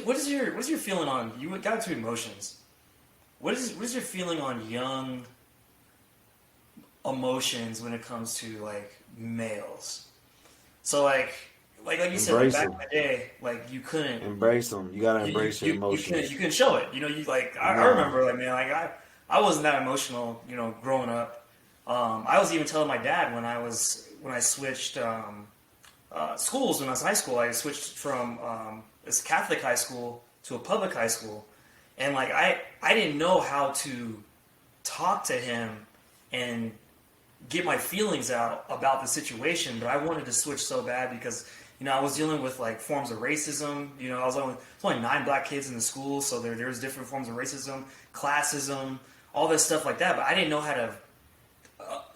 what is your feeling on you got to emotions? What is your feeling on young emotions when it comes to like males? So like you said, like Embrace back them. in the day, like you couldn't Embrace them. You gotta you embrace your you you couldn't emotions. you couldn't show it. You know, you like I Nah. remember like man, like I wasn't that emotional, growing up. I was even telling my dad when I switched schools when I was in high school. I switched from this Catholic high school to a public high school, and like I didn't know how to talk to him and get my feelings out about the situation, but I wanted to switch so bad because I was dealing with like forms of racism. There's only 9 black kids in the school, so there's different forms of racism, classism, all this stuff like that. But I didn't know how to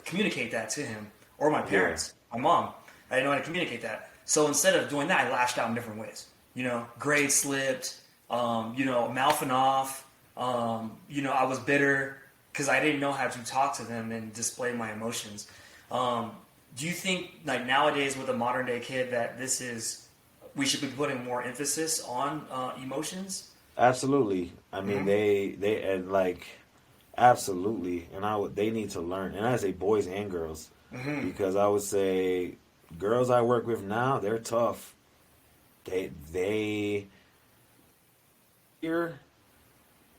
communicate that to him or my Yeah. parents, my mom. I didn't know how to communicate that. So instead of doing that, I lashed out in different ways. Grades slipped, mouthing off. I was bitter because I didn't know how to talk to them and display my emotions. Um, do you think, like nowadays with a modern day kid, that we should be putting more emphasis on emotions? Absolutely. I mean, Mm-hmm. they and like absolutely, and they need to learn, and I say boys and girls, Mm-hmm. because I would say girls I work with now, they're tough. They here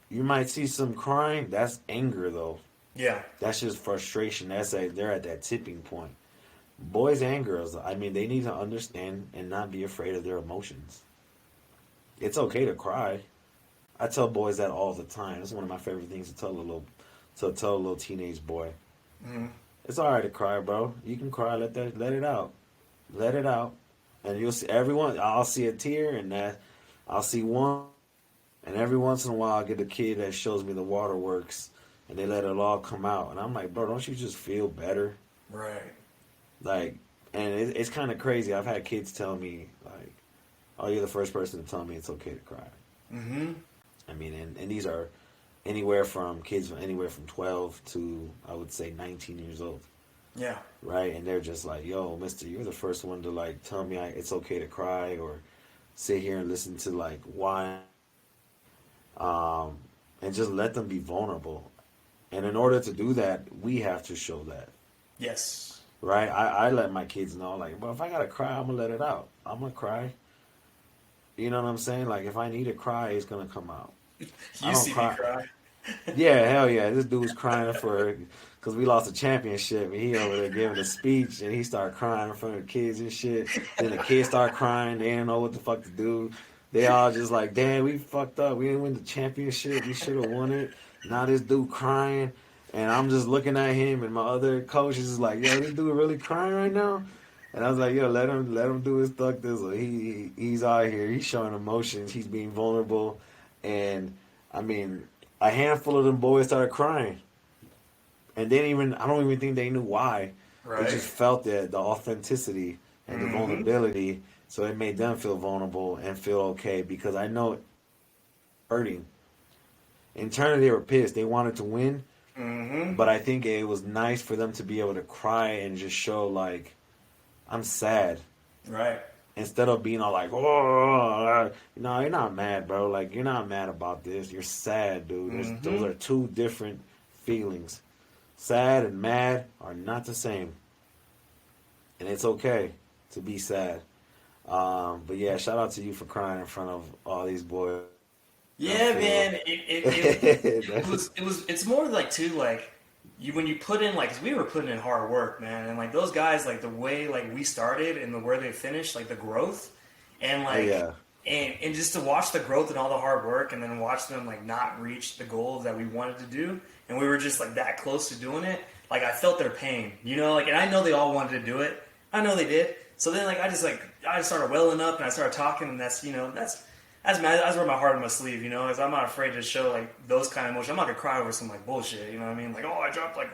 you might see some crying. That's anger though. Yeah. That's just frustration. They're at that tipping point. Boys and girls, I mean, they need to understand and not be afraid of their emotions. It's okay to cry. I tell boys that all the time. It's one of my favorite things to tell a little teenage boy. Mm-hmm. It's all right to cry, bro. You can cry. Let it out. Let it out. And you'll see everyone. I'll see a tear, and that I'll see one. And every once in a while, I get a kid that shows me the waterworks, and they let it all come out. And I'm like, bro, don't you just feel better? Right. Like, and it's kind of crazy. I've had kids tell me like, "Oh, you're the first person to tell me it's okay to cry." Mm-hmm. I mean, and these are anywhere from kids from anywhere from 12 to I would say 19 years old, Yeah. right? And they're just like, "Yo, Mister, you're the first one to like tell me it's okay to cry or sit here and listen to like why." Um, and just let them be vulnerable. And in order to do that, we have to show that, Yes. right? I let my kids know, like, well, if I gotta cry, I'm gonna let it out. I'm gonna cry. You know what I'm saying? Like, if I need to cry, it's gonna come out. I You don't see me cry. cry. Yeah, hell yeah. This dude was crying for because we lost a championship, and he over there giving a speech, and he started crying in front of the kids and shit. Then the kids start crying. They didn't know what the fuck to do. They all just like, damn, we fucked up. We didn't win the championship. We should have won it. Now this dude crying, and I'm just looking at him, and my other coaches is like, yo, this dude really crying right now. And I was like, yo, let him do his thug thizzle. He's out here. He's showing emotions. He's being vulnerable, and I mean, a handful of them boys started crying, and they didn't even. I don't even think they knew why. They Right. just felt the authenticity and the Mm-hmm. vulnerability, so it made them feel vulnerable and feel okay. Because I know it hurting. Internally, they were pissed. They wanted to win, Mm-hmm. but I think it was nice for them to be able to cry and just show like I'm sad Right. instead of being all like, oh, no, you're not mad, bro. Like, you're not mad about this. You're sad, dude. Those Mm-hmm. are two different feelings. Sad and mad are not the same. And it's okay to be sad. But yeah, shout out to you for crying in front of all these boys. I Yeah, feel. man. It's more like too like you when you put in like 'cause we were putting in hard work, man, and like those guys like the way like we started and the where they finished, like the growth, and Oh like yeah. and just to watch the growth and all the hard work, and then watch them like not reach the goals that we wanted to do, and we were just like that close to doing it. Like I felt their pain, like, and I know they all wanted to do it. I know they did. So then I just started welling up and I started talking, and that's where my heart on my sleeve, is I'm not afraid to show like those kind of emotions. I'm not gonna cry over some like bullshit, you know what I mean? Like, oh, I dropped like,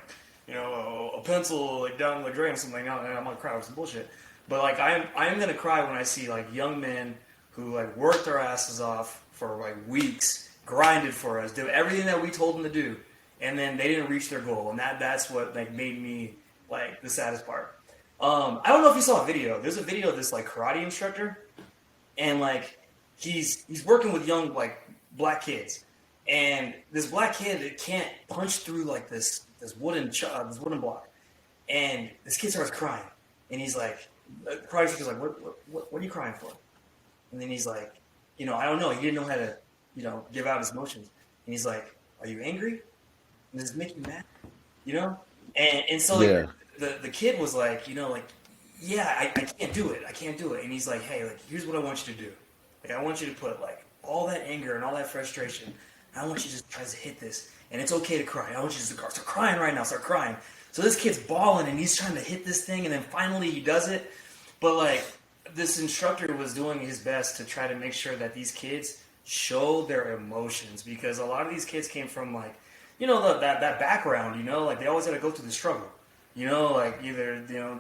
a pencil like down the drain or something. Now I'm gonna cry over some bullshit. But like I am gonna cry when I see like young men who like worked their asses off for like weeks, grinded for us, did everything that we told them to do, and then they didn't reach their goal, and that's what like made me like the saddest part. I don't know if you saw a video. There's a video of this like karate instructor, and like he's working with young like black kids, and this black kid can't punch through like this wooden block, and this kid starts crying, and he's like, the karate instructor's like, what are you crying for? And then he's like, I don't know. He didn't know how to, give out his emotions. And he's like, are you angry? And does it make you mad? You know? And so like, Yeah. the kid was like, yeah, I can't do it. I can't do it. And he's like, hey, like, here's what I want you to do. Like, I want you to put like all that anger and all that frustration. And I want you to just try to hit this. And it's okay to cry. I want you to start crying right now. Start crying. So this kid's bawling and he's trying to hit this thing. And then finally he does it. But like, this instructor was doing his best to try to make sure that these kids show their emotions, because a lot of these kids came from like, that background, like they always had to go through the struggle, like either,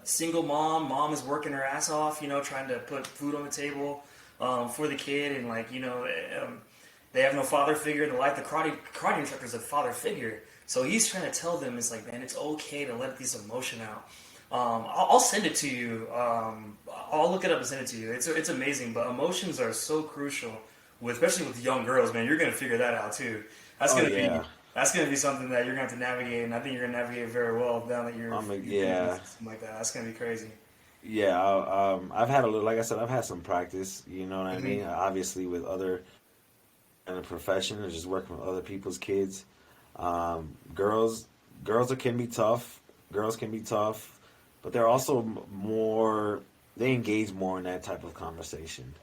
single mom is working her ass off, trying to put food on the table for the kid, and like, they have no father figure. The karate instructor is a father figure. So he's trying to tell them, it's like, man, it's okay to let this emotion out. I'll send it to you. I'll look it up and send it to you. It's amazing, but emotions are so crucial, especially with young girls. Man, you're gonna figure that out too. That's gonna be something that you're gonna have to navigate, and I think you're gonna navigate very well now that you're Yeah. something like that. That's gonna be crazy. Yeah, I've had a little, like I said, I've had some practice. You know what I mean? Obviously, with other in a profession or just working with other people's kids. Girls can be tough. Girls can be tough, but they're also more. They engage more in that type of conversation.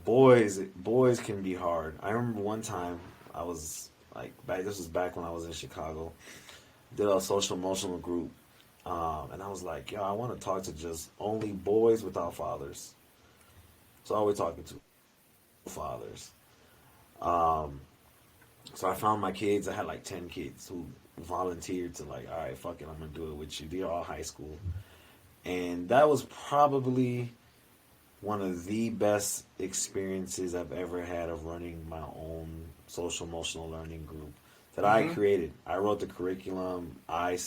Boys can be hard. I remember one time I was like back. This was back when I was in Chicago. Did a social emotional group, and I was like, yo, I want to talk to just only boys without fathers. So all we're talking to fathers. So I found my kids. I had like 10 kids who volunteered to like, all right, fuck it, I'm gonna do it with you. They're all high school, and that was probably one of the best experiences I've ever had of running my own social emotional learning group that I created. I wrote the curriculum. I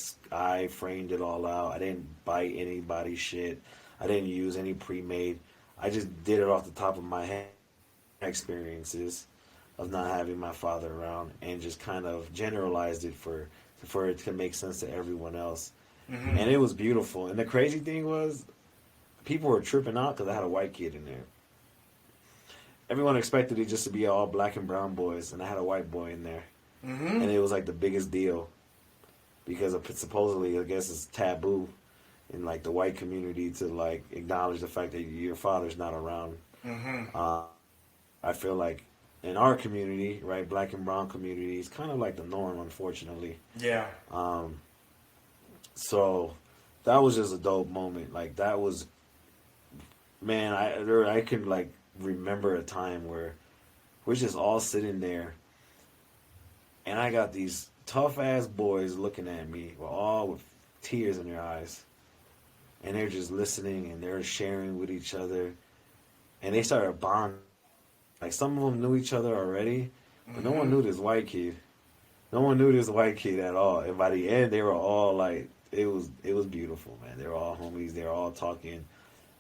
framed it all out. I didn't bite anybody's shit. I didn't use any pre-made. I just did it off the top of my head. Experiences of not having my father around, and just kind of generalized it for it to make sense to everyone else. And it was beautiful. And the crazy thing was, people were tripping out because I had a white kid in there. Everyone expected it just to be all black and brown boys, and I had a white boy in there. And it was like the biggest deal because supposedly, I guess it's taboo in like the white community to like acknowledge the fact that your father's not around. I feel like in our community, right, black and brown community, it's kind of like the norm, unfortunately. Yeah. So that was just a dope moment. Like that was, man, I can like remember a time where we're just all sitting there, and I got these tough ass boys looking at me, all with tears in their eyes, and they're just listening and they're sharing with each other, and they started bonding. Like some of them knew each other already, but no one knew this white kid. No one knew this white kid at all. And by the end, they were all like, it was beautiful, man. They were all homies. They were all talking,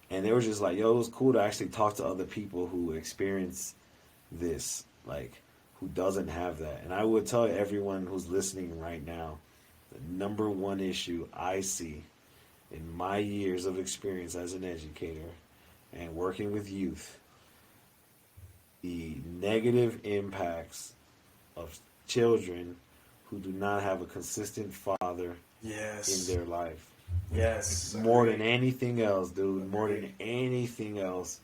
and they were just like, yo, it was cool to actually talk to other people who experience this, like who doesn't have that. And I would tell everyone who's listening right now, the number one issue I see in my years of experience as an educator and working with youth, the negative impacts of children who do not have a consistent father in their life. Yes. More than anything else, dude. More than anything else,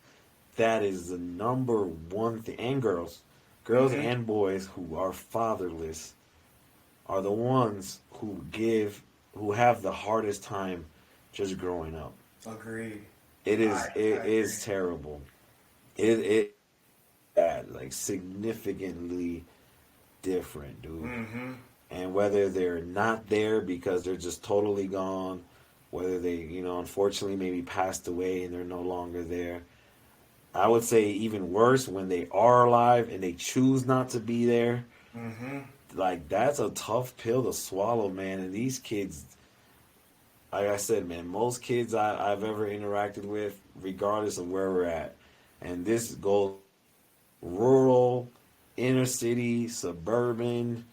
that is the number one thing. And girls and boys who are fatherless are the ones who have the hardest time just growing up. Agreed. It is terrible. It bad, like significantly different, dude. And whether they're not there because they're just totally gone, whether they, unfortunately maybe passed away and they're no longer there. I would say even worse when they are alive and they choose not to be there. Like that's a tough pill to swallow, man. And these kids, like I said, man, most kids I've ever interacted with, regardless of where we're at. And this goes rural, inner city, suburban,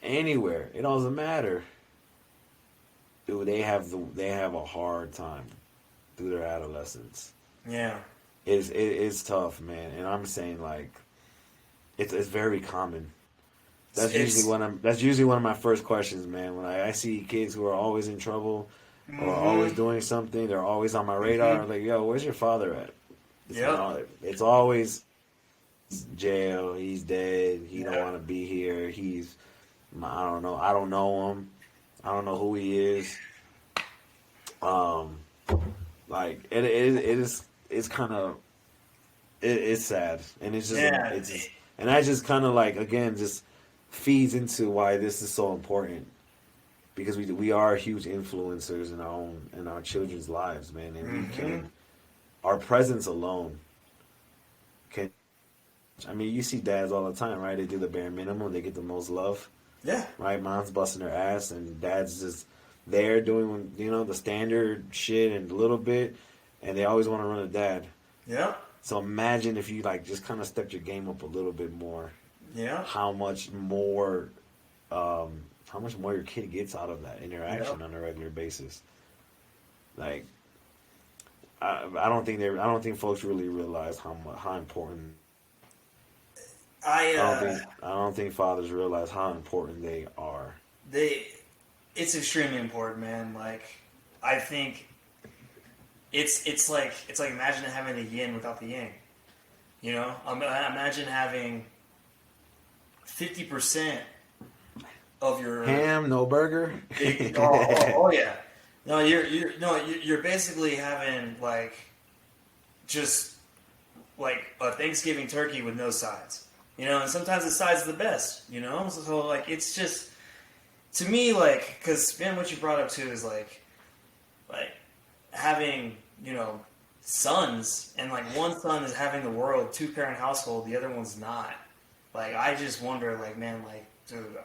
anywhere. It doesn't matter. Dude, they have a hard time through their adolescence. Yeah. It's tough, man. And I'm saying like it's very common. That's usually one of my first questions, man. When I see kids who are always in trouble or always doing something, they're always on my radar. I'm like, yo, where's your father at? It's always jail. He's dead. He don't want to be here. I don't know. I don't know him. I don't know who he is. Like it is. It's kind of. It's sad, and it's just. And that just kind of like again just feeds into why this is so important, because we are huge influencers in our children's lives, man, and we can. Our presence alone can. I mean, you see dads all the time, right? They do the bare minimum. They get the most love. Yeah. Right? Mom's busting her ass, and dad's just there doing, the standard shit and a little bit, and they always want to run a dad. Yeah. So imagine if you, like, just kind of stepped your game up a little bit more. Yeah. How much more your kid gets out of that interaction on a regular basis. Like, I don't think folks really realize how important. I don't think fathers realize how important they are. It's extremely important, man. Like, I think it's like imagine having the yin without the yang. Imagine having 50% of your ham, no burger. oh yeah. No, you're basically having like just like a Thanksgiving turkey with no sides. And sometimes the sides are the best, So, like, it's just, to me, like, because, man, what you brought up, too, is, like having, sons, and, like, one son is having the world, two-parent household, the other one's not. Like, I just wonder, like, man, like, dude,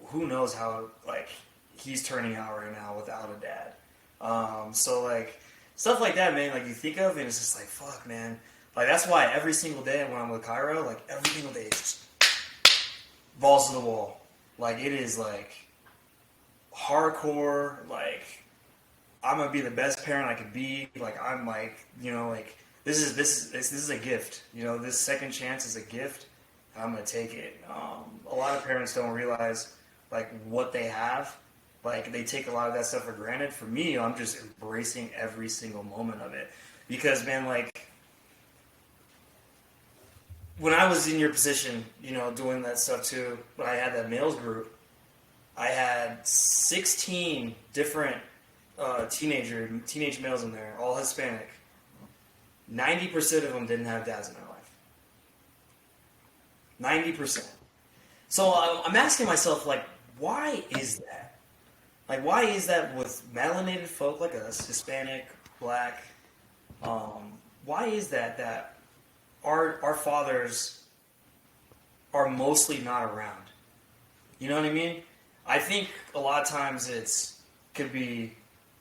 who knows how, like, he's turning out right now without a dad. So, like, stuff like that, man, like, you think of, and it's just like, fuck, man. Like, that's why every single day when I'm with Cairo, like, every single day, it's just balls to the wall. Like, it is, like, hardcore, like, I'm going to be the best parent I could be. Like, I'm, like, like, this is a gift. This second chance is a gift, and I'm going to take it. A lot of parents don't realize, like, what they have. Like, they take a lot of that stuff for granted. For me, I'm just embracing every single moment of it. Because, man, like, when I was in your position, doing that stuff too, when I had that males group, I had 16 different teenage males in there, all Hispanic. 90% of them didn't have dads in their life. 90%. So I'm asking myself, like, why is that? Like, why is that with melanated folk like us, Hispanic, Black, why is that our fathers are mostly not around? You know what I mean? I think a lot of times could be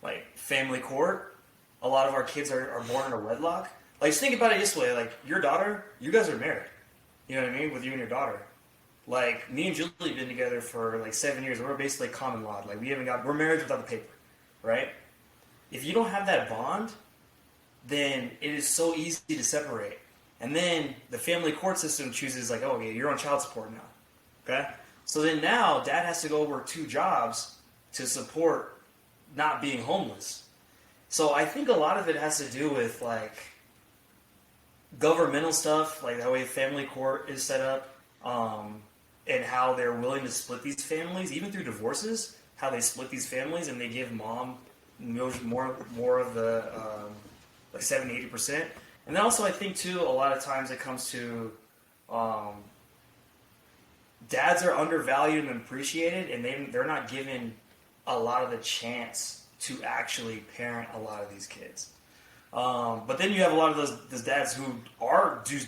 like family court. A lot of our kids are born in a wedlock. Like, just think about it this way. Like, your daughter, you guys are married. You know what I mean? With you and your daughter. Like, me and Julie have been together for like 7 years. We're basically common law. Like, we're married without the paper. Right? If you don't have that bond, then it is so easy to separate. And then the family court system chooses, like, oh, yeah, you're on child support now. Okay? So then now dad has to go work 2 jobs to support not being homeless. So I think a lot of it has to do with, like, governmental stuff, like the way family court is set up, and how they're willing to split these families, even through divorces, how they split these families and they give mom more of the, like 70-80%. And then also I think, too, a lot of times it comes to dads are undervalued and appreciated, and they're not given a lot of the chance to actually parent a lot of these kids. But then you have a lot of those dads who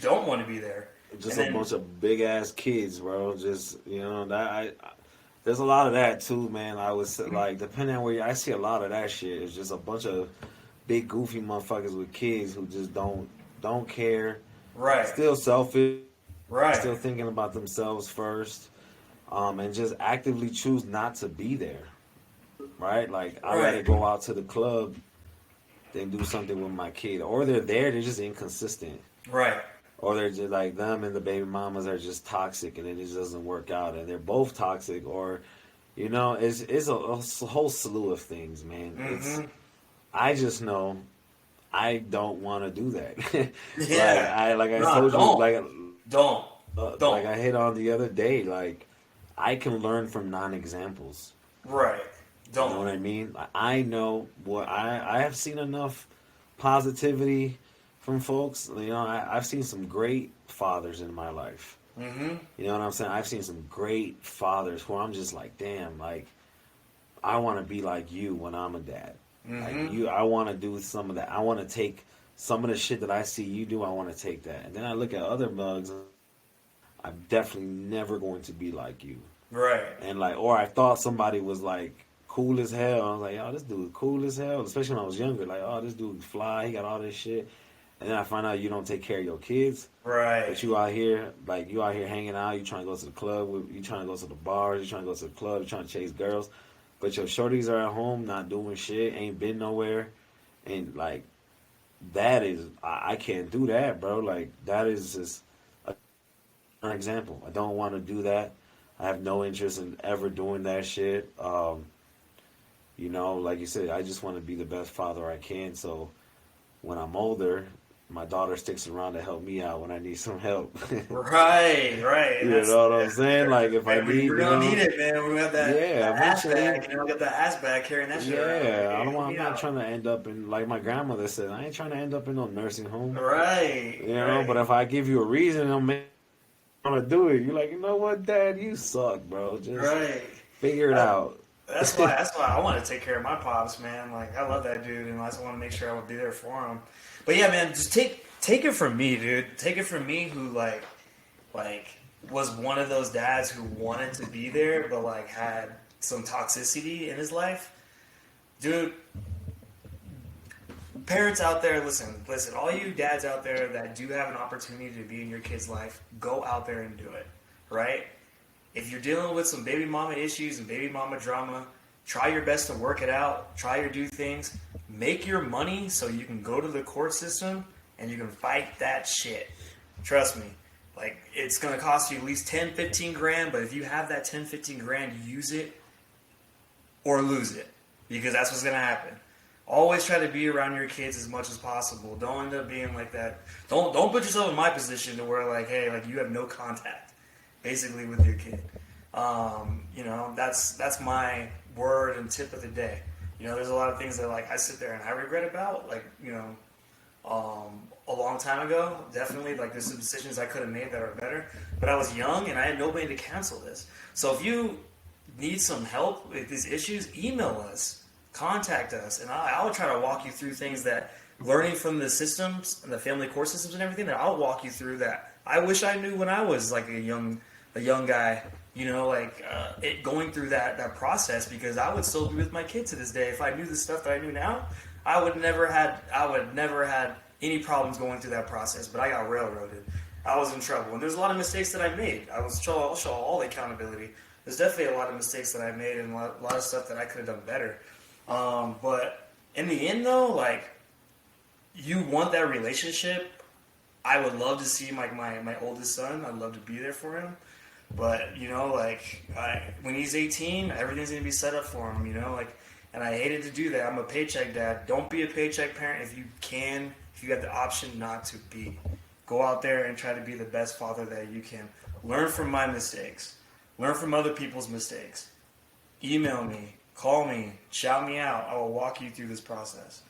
don't want to be there. Just a bunch of big ass kids, bro. Just there's a lot of that too, man. I was like, depending on where I see a lot of that shit. It's just a bunch of big goofy motherfuckers with kids who just don't care, Right. still selfish, Right. still thinking about themselves first, and just actively choose not to be there. Right? Like I rather Right. go out to the club than do something with my kid, or they're there, they're just inconsistent, Right. or they're just like them and the baby mamas are just toxic, and it just doesn't work out, and they're both toxic, or it's a whole slew of things, man. It's Mm-hmm. I just know I don't want to do that. Yeah. like I No, told you, don't. Don't. like Don't. I hit on the other day, like I can learn from non-examples. Right. You know what Don't. I mean? I know what I have seen enough positivity from folks. I've seen some great fathers in my life. Mm-hmm. You know what I'm saying? I've seen some great fathers where I'm just like, damn, like I want to be like you when I'm a dad. Like Mm-hmm. you, I want to do some of that. I want to take some of the shit that I see you do. I want to take that, and then I look at other mugs. I'm definitely never going to be like you. Right. And like, or I thought somebody was like cool as hell. I was like, oh, this dude cool as hell. Especially when I was younger, like, oh, this dude fly. He got all this shit. And then I find out you don't take care of your kids, Right. but you out here, like, you out here hanging out. You trying to go to the club. You trying to go to the bars. You trying to go to the club. You trying to chase girls, but your shorties are at home, not doing shit, ain't been nowhere, and like that is, I can't do that, bro. Like that is just an example. I don't want to do that. I have no interest in ever doing that shit. Like you said, I just want to be the best father I can. So when I'm older, my daughter sticks around to help me out when I need some help. Right. Right. And You know what I'm saying? Like if I man, need, we're gonna need it, man. We have yeah, that ass eventually. bag. Got that ass bag carrying that shit around. Yeah, I don't Help want. me I'm not out. trying to end up in, like my grandmother said, I ain't trying to end up in no nursing home. Right. You know, Right. but if I give you a reason, I'm gonna do it. You're like, you know what, Dad, you suck, bro. Just Right. figure it out. That's why. That's why I want to take care of my pops, man. Like I love that dude, and I just want to make sure I would be there for him. But yeah, man, just take it from me, dude. Take it from me, who like was one of those dads who wanted to be there, but like had some toxicity in his life, dude. Parents out there, listen. All you dads out there that do have an opportunity to be in your kid's life, go out there and do it, right? If you're dealing with some baby mama issues and baby mama drama, try your best to work it out. Try to do things. Make your money so you can go to the court system and you can fight that shit. Trust me. Like, it's going to cost you at least 10, 15 grand, but if you have that 10, 15 grand, use it or lose it, because that's what's going to happen. Always try to be around your kids as much as possible. Don't end up being like that. Don't put yourself in my position to where, like, hey, like, you have no contact basically with your kid. That's my word and tip of the day. There's a lot of things that like I sit there and I regret about, like, a long time ago. Definitely, like, there's some decisions I could have made that are better. But I was young and I had nobody to cancel this. So if you need some help with these issues, email us, contact us, and I will try to walk you through things that learning from the systems and the family court systems and everything that I'll walk you through that I wish I knew when I was like a young guy. Going through that process, because I would still be with my kid to this day if I knew the stuff that I knew now. I would never had any problems going through that process, but I got railroaded. I was in trouble, and there's a lot of mistakes that I made. I'll show all the accountability. There's definitely a lot of mistakes that I made and a lot of stuff that I could have done better. But in the end, though, like, you want that relationship. I would love to see my oldest son. I'd love to be there for him. But, when he's 18, everything's going to be set up for him, and I hated to do that. I'm a paycheck dad. Don't be a paycheck parent if you have the option not to be. Go out there and try to be the best father that you can. Learn from my mistakes. Learn from other people's mistakes. Email me. Call me. Shout me out. I will walk you through this process.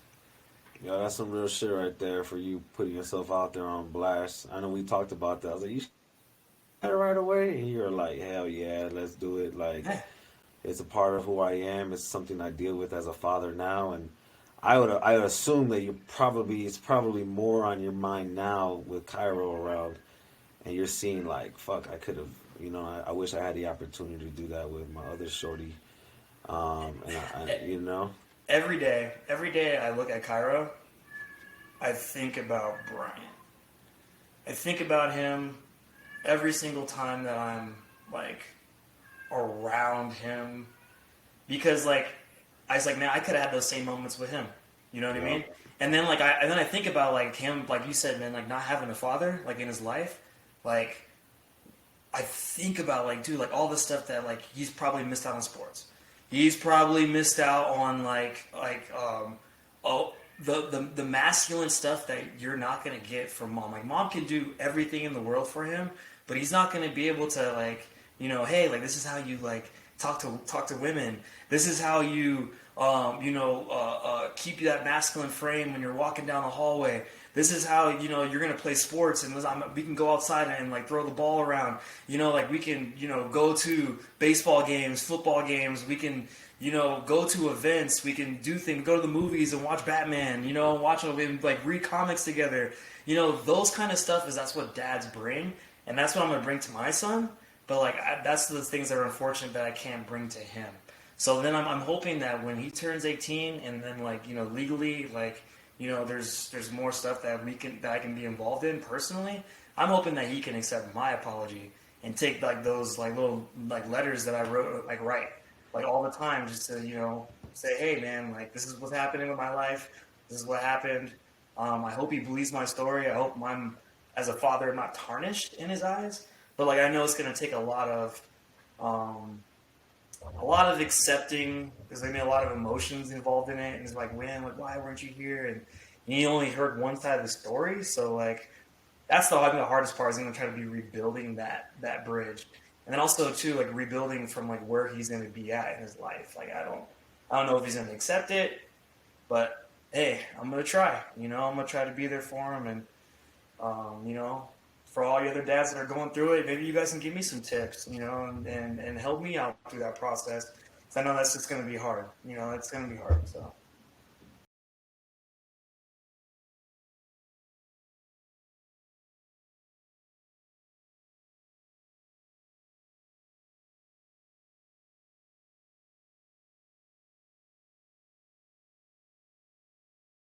Yeah, that's some real shit right there for you putting yourself out there on blast. I know we talked about that. I was like, you that right away? And you're like, hell yeah, let's do it. Like, it's a part of who I am. It's something I deal with as a father now. And I would assume that it's probably more on your mind now with Cairo around. And you're seeing like, fuck, I could have, I wish I had the opportunity to do that with my other shorty. every day I look at Cairo, I think about Bryant. I think about him every single time that I'm like around him because like I was like, man, I could have had those same moments with him. You know what I Yeah. mean? And then like I think about like him, like you said, man, like not having a father like in his life, like I think about like, dude, like all the stuff that like he's probably missed out on sports. He's probably missed out on oh the masculine stuff that you're not gonna get from mom. Like mom can do everything in the world for him, but he's not gonna be able to like hey, like this is how you like talk to women. This is how you keep that masculine frame when you're walking down the hallway. This is how you're gonna play sports, and we can go outside and like throw the ball around. Like we can go to baseball games, football games. We can go to events. We can do things. Go to the movies and watch Batman. Watch and like read comics together. Those kind of stuff that's what dads bring, and that's what I'm gonna bring to my son. But like that's the things that are unfortunate that I can't bring to him. So then I'm hoping that when he turns 18 and then like legally like there's more stuff that I can be involved in personally. I'm hoping that he can accept my apology and take like those like little like letters that I wrote like write like all the time just to say, hey man, like this is what's happening with my life. This is what happened. I hope he believes my story. I hope I'm as a father not tarnished in his eyes. But like I know it's gonna take a lot of accepting because there's gonna be a lot of emotions involved in it, and it's like, when, like, why weren't you here? And you only heard one side of the story, so like that's I think the hardest part is gonna try to be rebuilding that bridge, and then also too like rebuilding from like where he's gonna be at in his life. Like I don't know if he's gonna accept it, but hey, I'm gonna try. I'm gonna try to be there for him, and for all the other dads that are going through it, maybe you guys can give me some tips, and help me out through that process. 'Cause I know that's just going to be hard. It's going to be hard. So.